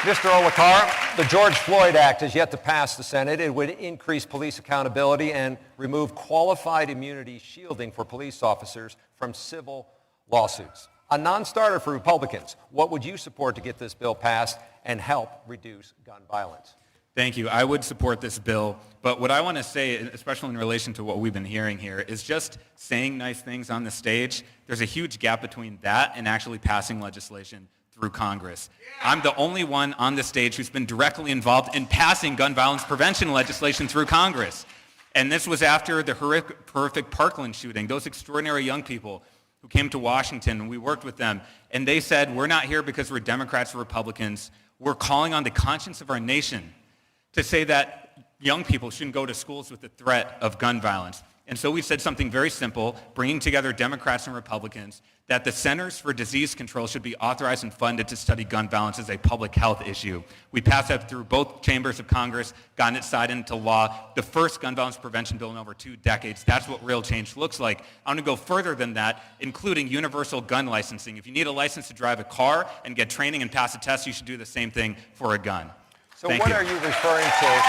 Mr. Olikara, the George Floyd Act has yet to pass the Senate. It would increase police accountability and remove qualified immunity shielding for police officers from civil lawsuits. A non-starter for Republicans. What would you support to get this bill passed and help reduce gun violence? Thank you. I would support this bill, but what I want to say, especially in relation to what we've been hearing here, is just saying nice things on the stage. There's a huge gap between that and actually passing legislation through Congress. I'm the only one on the stage who's been directly involved in passing gun violence prevention legislation through Congress. And this was after the horrific Parkland shooting. Those extraordinary young people who came to Washington, and we worked with them, and they said, we're not here because we're Democrats or Republicans. We're calling on the conscience of our nation to say that young people shouldn't go to schools with the threat of gun violence. And so we said something very simple, bringing together Democrats and Republicans, that the Centers for Disease Control should be authorized and funded to study gun violence as a public health issue. We passed that through both chambers of Congress, gotten it signed into law, the first gun violence prevention bill in over 2 decades. That's what real change looks like. I want to go further than that, including universal gun licensing. If you need a license to drive a car and get training and pass a test, you should do the same thing for a gun. So what are you referring to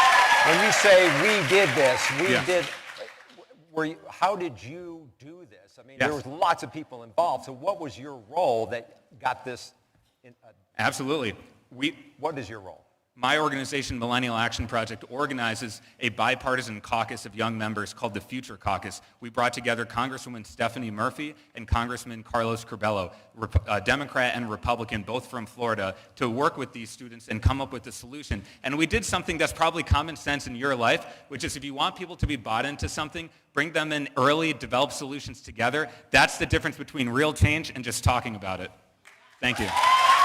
when you say we did this? How did you do this? I mean, there was lots of people involved. So what was your role that got this? Absolutely. What is your role? My organization, Millennial Action Project, organizes a bipartisan caucus of young members called the Future Caucus. We brought together Congresswoman Stephanie Murphy and Congressman Carlos Curbelo, Democrat and Republican, both from Florida, to work with these students and come up with a solution. And we did something that's probably common sense in your life, which is if you want people to be bought into something, bring them in early, develop solutions together. That's the difference between real change and just talking about it. Thank you.